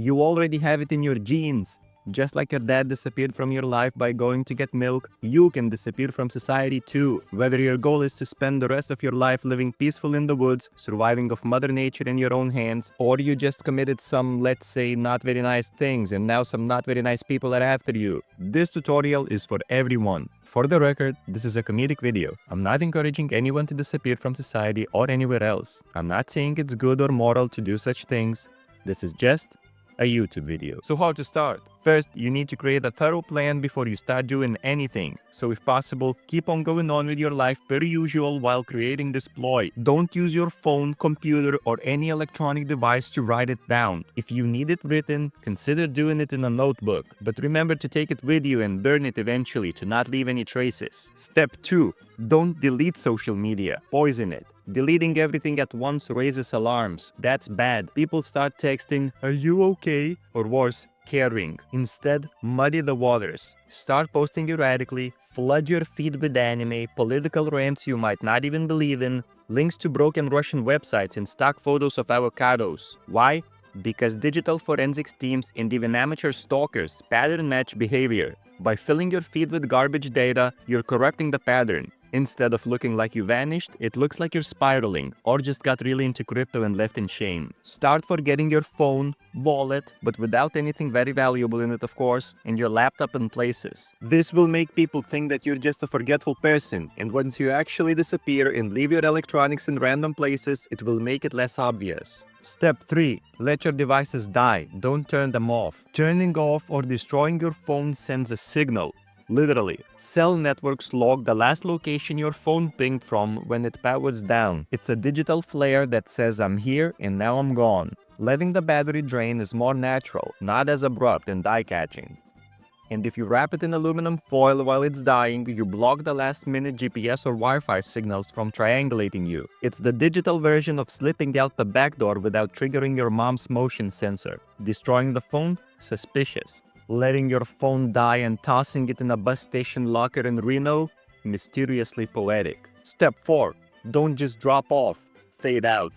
You already have it in your genes. Just like your dad disappeared from your life by going to get milk, you can disappear from society too. Whether your goal is to spend the rest of your life living peaceful in the woods, surviving off Mother Nature in your own hands, or you just committed some, let's say, not very nice things and now some not very nice people are after you, this tutorial is for everyone. For the record, this is a comedic video. I'm not encouraging anyone to disappear from society or anywhere else. I'm not saying it's good or moral to do such things. This is just a YouTube video. So how to start? First, you need to create a thorough plan before you start doing anything. So if possible, keep on going on with your life per usual while creating this ploy. Don't use your phone, computer, or any electronic device to write it down. If you need it written, consider doing it in a notebook. But remember to take it with you and burn it eventually to not leave any traces. Step 2. Don't delete social media. Poison it. Deleting everything at once raises alarms. That's bad. People start texting, "Are you okay?" or worse, caring. Instead, muddy the waters. Start posting erratically, flood your feed with anime, political rants you might not even believe in, links to broken Russian websites and stock photos of avocados. Why? Because digital forensics teams and even amateur stalkers pattern match behavior. By filling your feed with garbage data, you're correcting the pattern. Instead of looking like you vanished, it looks like you're spiraling or just got really into crypto and left in shame. Start forgetting your phone, wallet, but without anything very valuable in it of course, and your laptop in places. This will make people think that you're just a forgetful person, and once you actually disappear and leave your electronics in random places, it will make it less obvious. Step 3. Let your devices die. Don't turn them off. Turning off or destroying your phone sends a signal. Literally, cell networks log the last location your phone pinged from when it powers down. It's a digital flare that says I'm here and now I'm gone. Letting the battery drain is more natural, not as abrupt and eye-catching. And if you wrap it in aluminum foil while it's dying, you block the last-minute GPS or Wi-Fi signals from triangulating you. It's the digital version of slipping out the back door without triggering your mom's motion sensor. Destroying the phone? Suspicious. Letting your phone die and tossing it in a bus station locker in Reno? Mysteriously poetic. Step 4. Don't just drop off. Fade out.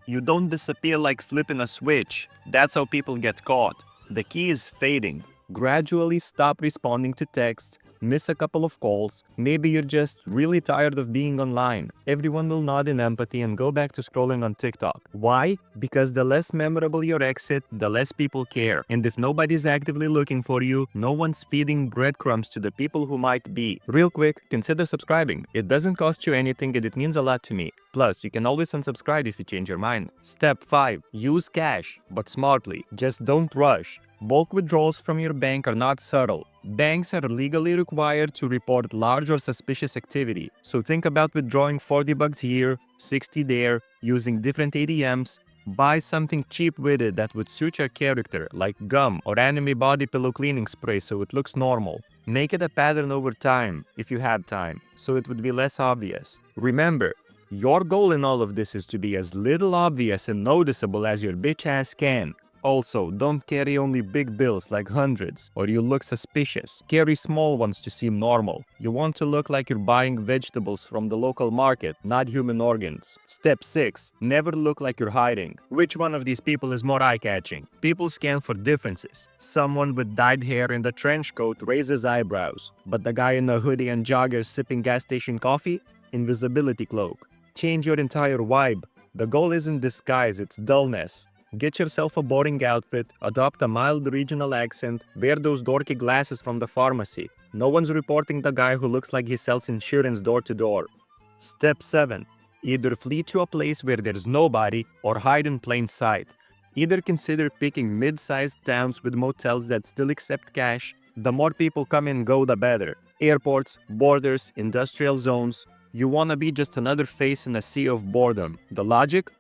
You don't disappear like flipping a switch. That's how people get caught. The key is fading. Gradually stop responding to texts, miss a couple of calls, maybe you're just really tired of being online. Everyone will nod in empathy and go back to scrolling on TikTok. Why? Because the less memorable your exit, the less people care. And if nobody's actively looking for you, no one's feeding breadcrumbs to the people who might be. Real quick, consider subscribing. It doesn't cost you anything and it means a lot to me. Plus, you can always unsubscribe if you change your mind. Step 5. Use cash, but smartly. Just don't rush. Bulk withdrawals from your bank are not subtle. Banks are legally required to report large or suspicious activity, so think about withdrawing $40 here, $60 there, using different ATMs. Buy something cheap with it that would suit your character, like gum or anime body pillow cleaning spray so it looks normal. Make it a pattern over time, if you have time, so it would be less obvious. Remember, your goal in all of this is to be as little obvious and noticeable as your bitch ass can. Also, don't carry only big bills like hundreds, or you look suspicious. Carry small ones to seem normal. You want to look like you're buying vegetables from the local market, not human organs. Step 6. Never look like you're hiding. Which one of these people is more eye-catching? People scan for differences. Someone with dyed hair and a trench coat raises eyebrows, but the guy in a hoodie and joggers sipping gas station coffee? Invisibility cloak. Change your entire vibe. The goal isn't disguise, it's dullness. Get yourself a boring outfit, adopt a mild regional accent, wear those dorky glasses from the pharmacy. No one's reporting the guy who looks like he sells insurance door to door. Step 7. Either flee to a place where there's nobody or hide in plain sight. Either consider picking mid-sized towns with motels that still accept cash. The more people come and go, the better. Airports, borders, industrial zones. You wanna be just another face in a sea of boredom. The logic?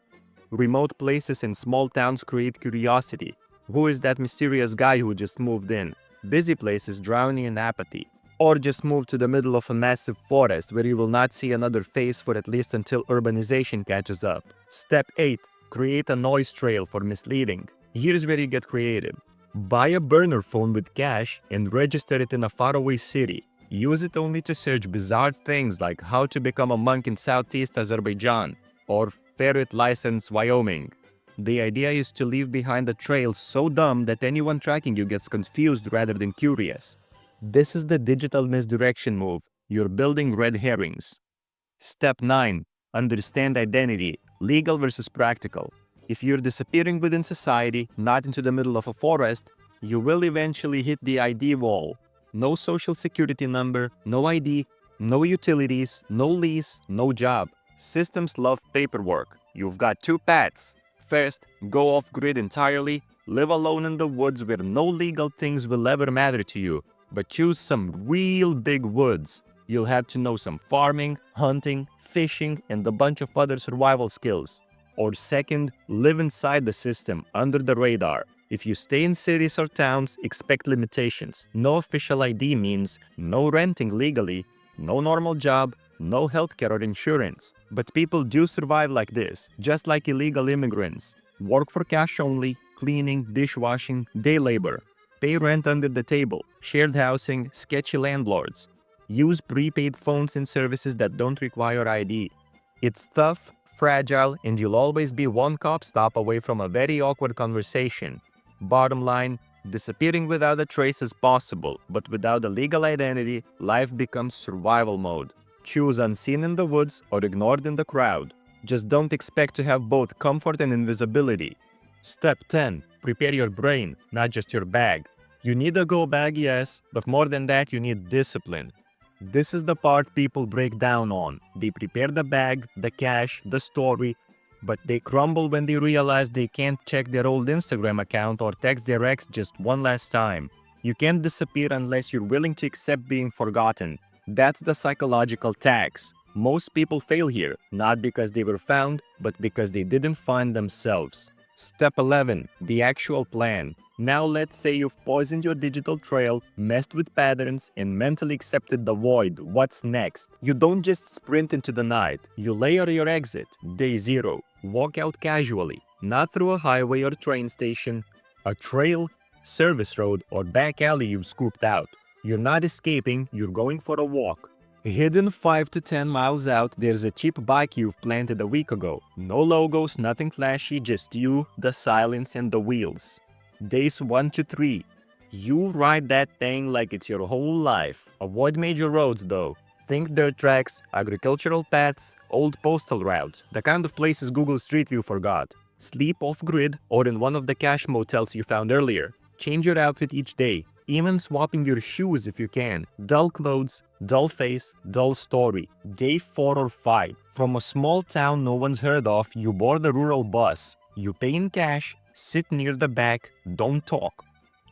Remote places and small towns create curiosity. Who is that mysterious guy who just moved in? Busy places drowning in apathy. Or just move to the middle of a massive forest where you will not see another face for at least until urbanization catches up. Step 8. Create a noise trail for misleading. Here's where you get creative. Buy a burner phone with cash and register it in a faraway city. Use it only to search bizarre things like how to become a monk in Southeast Azerbaijan or ferret license Wyoming. The idea is to leave behind a trail so dumb that anyone tracking you gets confused rather than curious. This is the digital misdirection move. You're building red herrings. Step 9. Understand identity, legal versus practical. If you're disappearing within society, not into the middle of a forest, you will eventually hit the ID wall. No social security number, no ID, no utilities, no lease, no job. Systems love paperwork. You've got two paths. First, go off-grid entirely, live alone in the woods where no legal things will ever matter to you, but choose some real big woods. You'll have to know some farming, hunting, fishing, and a bunch of other survival skills. Or second, live inside the system, under the radar. If you stay in cities or towns, expect limitations. No official ID means no renting legally, no normal job, no healthcare or insurance. But people do survive like this, just like illegal immigrants. Work for cash only, cleaning, dishwashing, day labor. Pay rent under the table, shared housing, sketchy landlords. Use prepaid phones and services that don't require ID. It's tough, fragile, and you'll always be one cop stop away from a very awkward conversation. Bottom line, disappearing without a trace is possible, but without a legal identity, life becomes survival mode. Choose unseen in the woods or ignored in the crowd. Just don't expect to have both comfort and invisibility. Step 10. Prepare your brain, not just your bag. You need a go bag, yes, but more than that, you need discipline. This is the part people break down on. They prepare the bag, the cash, the story, but they crumble when they realize they can't check their old Instagram account or text their ex just one last time. You can't disappear unless you're willing to accept being forgotten. That's the psychological tax. Most people fail here, not because they were found, but because they didn't find themselves. Step 11. The actual plan. Now let's say you've poisoned your digital trail, messed with patterns, and mentally accepted the void. What's next? You don't just sprint into the night. You layer your exit. Day 0. Walk out casually. Not through a highway or train station. A trail, service road, or back alley you've scooped out. You're not escaping, you're going for a walk. Hidden 5 to 10 miles out, there's a cheap bike you've planted a week ago. No logos, nothing flashy, just you, the silence, and the wheels. Days 1 to 3. You ride that thing like it's your whole life. Avoid major roads though. Think dirt tracks, agricultural paths, old postal routes, the kind of places Google Street View forgot. Sleep off-grid or in one of the cash motels you found earlier. Change your outfit each day, even swapping your shoes if you can. Dull clothes, dull face, dull story. Day 4 or 5. From a small town no one's heard of, you board a rural bus. You pay in cash, sit near the back, don't talk.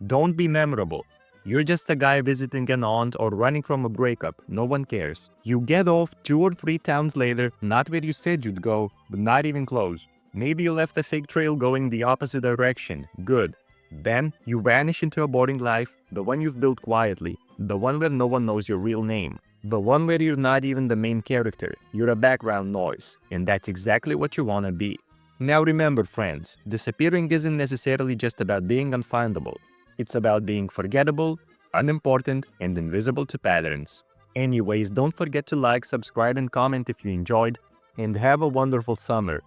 Don't be memorable. You're just a guy visiting an aunt or running from a breakup. No one cares. You get off 2 or 3 towns later, not where you said you'd go, but not even close. Maybe you left a fake trail going the opposite direction. Good. Then you vanish into a boring life, the one you've built quietly, the one where no one knows your real name, the one where you're not even the main character, you're a background noise, and that's exactly what you wanna be. Now remember friends, disappearing isn't necessarily just about being unfindable. It's about being forgettable, unimportant, and invisible to patterns. Anyways, don't forget to like, subscribe, and comment if you enjoyed, and have a wonderful summer.